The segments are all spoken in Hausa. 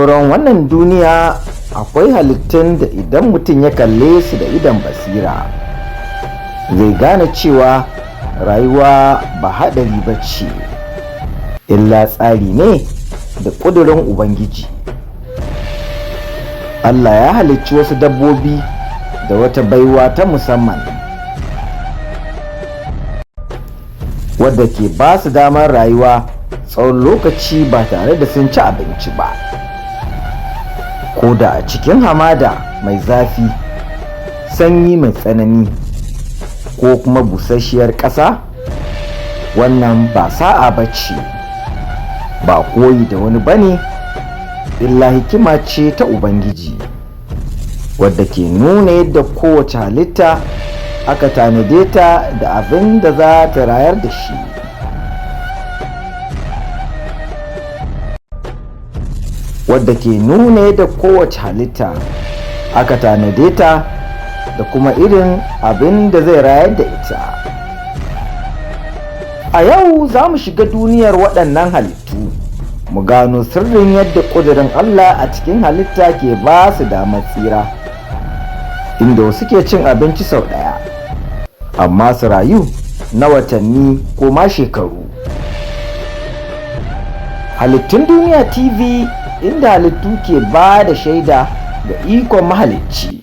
doron wannan duniya akwai halittun da idan mutum ya kalle su da idon basira zai gane cewa rayuwa ba haɗari ba ce, illa tsari ne da ƙudurin Ubangiji. Allah ya halicci wasu dabbobi da wata baiwa ta musamman wadda ke ba su damar rayuwa tsawon lokaci ba tare da sun ci abinci ba, ko da a cikin hamada mai zafi, sanyi mai tsanani ko kuma busasshiyar ƙasa. Wannan ba sa'a ba ce, ba koyi da wani bane, illa hikima ce ta Ubangiji wadda ke nuna yadda kowace halitta aka tanade ta da abin da za ta rayar da shi. Wadda ke nuna yadda kowace halitta aka tanade ta da kuma irin abin da zai rayar da ita. A yau za mu shiga duniyar waɗannan halittu, mu gano sirrin yadda ƙudurin Allah a cikin halitta ke ba su damar tsira, inda wasu ke cin abinci sau ɗaya amma su rayu na watanni ko ma shekaru. Halittun Duniya TV, inda halittu ke ba da shaida ga ikon mahalicci.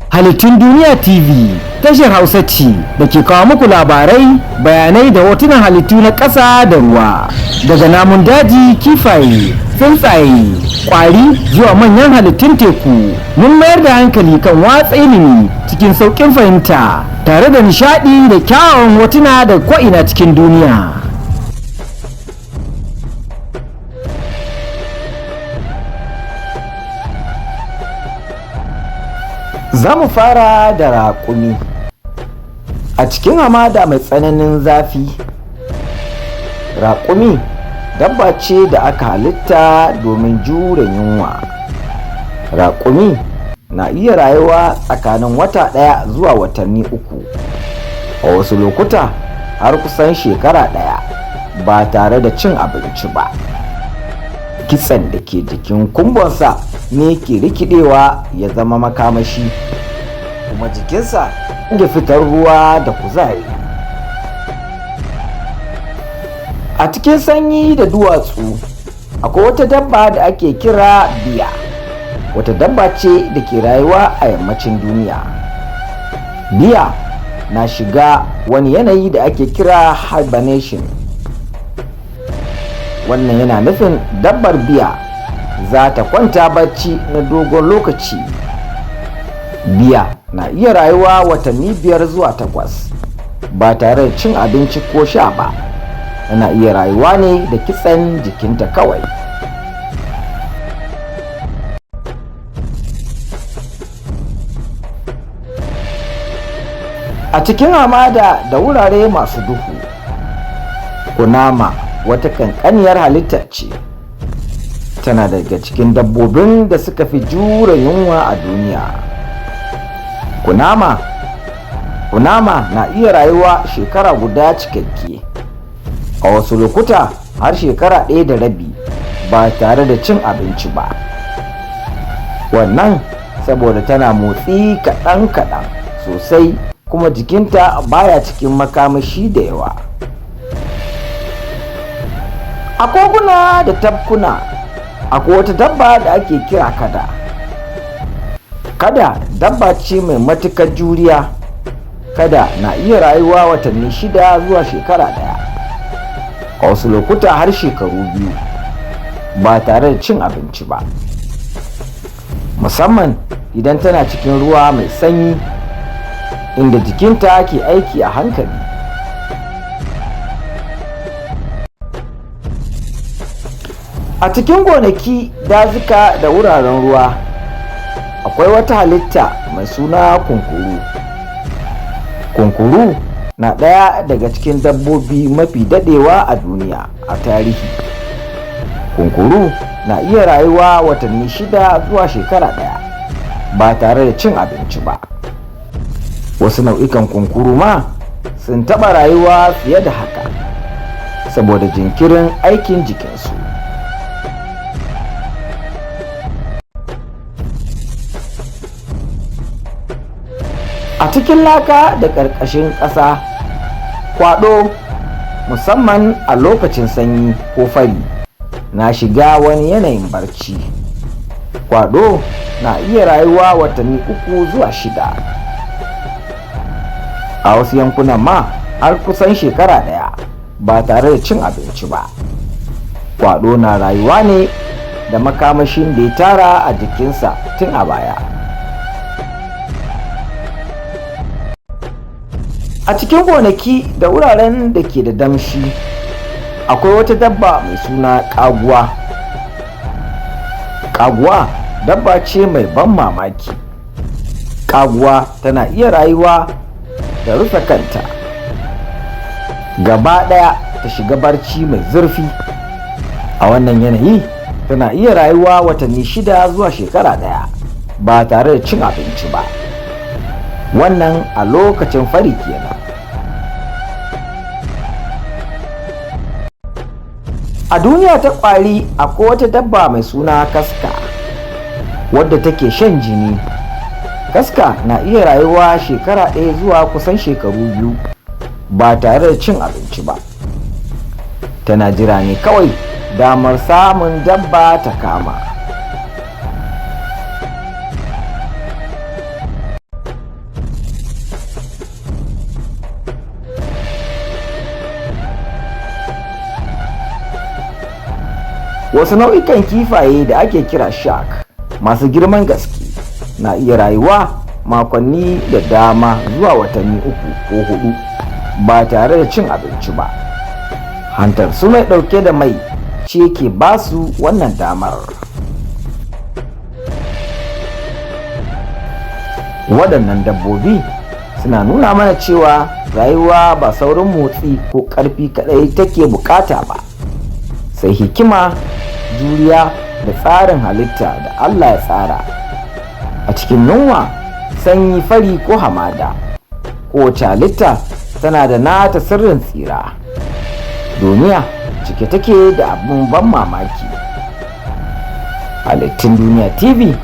Halittun Duniya TV tashar Hausa ce da ke kawo muku labarai, bayanai da hotunan halittu na ƙasa da ruwa, daga namun daji, kifaye, tsuntsaye, ƙwari zuwa manyan halittun teku. Mun mayar da hankali kan watsa ilimi cikin sauƙin fahimta tare da nishaɗi da kyawawan hotuna daga ko'ina cikin duniya. Za mu fara da raƙumi. A cikin hamada mai tsananin zafi, raƙumi dabba ce da aka halitta domin jure yunwa. Raƙumi na iya rayuwa tsakanin wata ɗaya zuwa watanni 3, a wasu lokuta har kusan shekara ɗaya ba tare da cin abinci ba. Kitsen da ke jikin kumbonsa ne ke rikidewa ya zama makamashi, kuma jikinsa ya fitar ruwa da kuzari. A cikin sanyi da duwatsu akwai wata dabba da ake kira biya. Wata dabba ce da ke rayuwa a yammacin duniya. Biya na shiga wani yanayi da ake kira hibernation. Wannan yana nufin dabbar biya za ta kwanta bacci na dogon lokaci. Biya na iya rayuwa watanni 5 zuwa 8 ba tare da cin abinci ko sha ba. Yana iya rayuwa ne da kitsen jikinta kawai. A cikin hamada da wurare masu duhu, kunama wata kankaniyar halitta ce. Tana daga cikin dabbobin da suka fi jure yunwa a duniya. Kunama na iya rayuwa shekara guda cikakke, a wasu lokuta har shekara 1.5 ba tare da cin abinci ba. Wannan saboda tana motsi kaɗan-kaɗan sosai, kuma jikinta baya cikin makamashi da yawa. A koguna da tafkuna akwai wata dabba da ake kira kada. Kada dabba ce mai matuƙar juriya. Kada na iya rayuwa watanni 6 zuwa shekara 1, a wasu lokuta har shekaru 2 ba tare da cin abinci ba, musamman idan tana cikin ruwa mai sanyi inda jikinta ke aiki a hankali. A cikin gonaki, dazuka da wuraren ruwa akwai wata halitta mai suna kunkuru. Kunkuru na ɗaya daga cikin dabbobi mafi daɗewa a duniya a tarihi. Kunkuru na iya rayuwa watanni 6 zuwa shekara 1 ba tare da cin abinci ba. Wasu nau'ikan kunkuru ma sun taɓa rayuwa fiye da haka saboda jinkirin aikin jikinsu. A cikin laka da ƙarƙashin ƙasa, kwaɗo musamman a lokacin sanyi ko fari na shiga wani yanayin barci. Kwaɗo na iya rayuwa watanni 3 zuwa 6, a wasu yankunan ma har kusan shekara 1 ba tare da cin abinci ba. Kwaɗo na rayuwa ne da makamashin da ya tara a jikinsa tun a baya. A cikin gonaki da wuraren da ke da damshi, akwai wata dabba mai suna ƙaguwa. Ƙaguwa dabba ce mai ban mamaki. Ƙaguwa tana iya rayuwa da rufe kanta gaba ɗaya ta shiga barci mai zurfi. A wannan yanayi tana iya rayuwa watanni 6 zuwa shekara 1 ba tare da cin abinci ba. Wannan a lokacin fari kenan. A duniya ta ƙwari akwai wata dabba mai suna kaska wadda take shan jini. Kaska na iya rayuwa shekara 1 zuwa kusan shekaru 2 ba tare da cin abinci ba. Tana jira ne kawai damar samun dabba ta kama. Wasu nau'ikan kifaye da ake kira shark masu girman gaske na iya rayuwa makonni da dama zuwa watanni 3 ko 4 ba tare da cin abinci ba. Hantar su mai ɗauke da mai ce ke ba su wannan damar. Waɗannan dabbobi suna nuna mana cewa rayuwa ba saurin motsi ko ƙarfi kaɗai take bukata ba, sai hikima, juriya da tsarin halitta da Allah ya tsara. A cikin yunwa, sanyi, fari ko hamada, kowace halitta tana da nata sirrin tsira. Duniya cike take da abin ban mamaki. Halittun Duniya TV,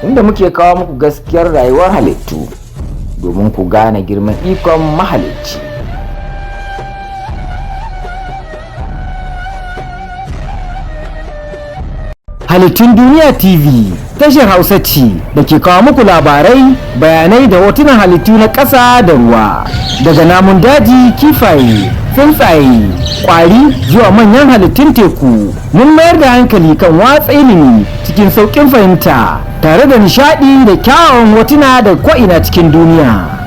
inda muke kawo muku gaskiyar rayuwar halittu domin ku gane girman ikon mahalicci. Halittun Duniya TV tashar Hausa ce da ke kawo muku labarai, bayanai da hotunan halittu na ƙasa da ruwa, daga namun daji, kifaye, tsuntsaye, ƙwari zuwa manyan halittun teku. Mun mayar da hankali kan watsa ilimi cikin sauƙin fahimta tare da nishaɗi da kyawawan hotuna da ko'ina cikin duniya.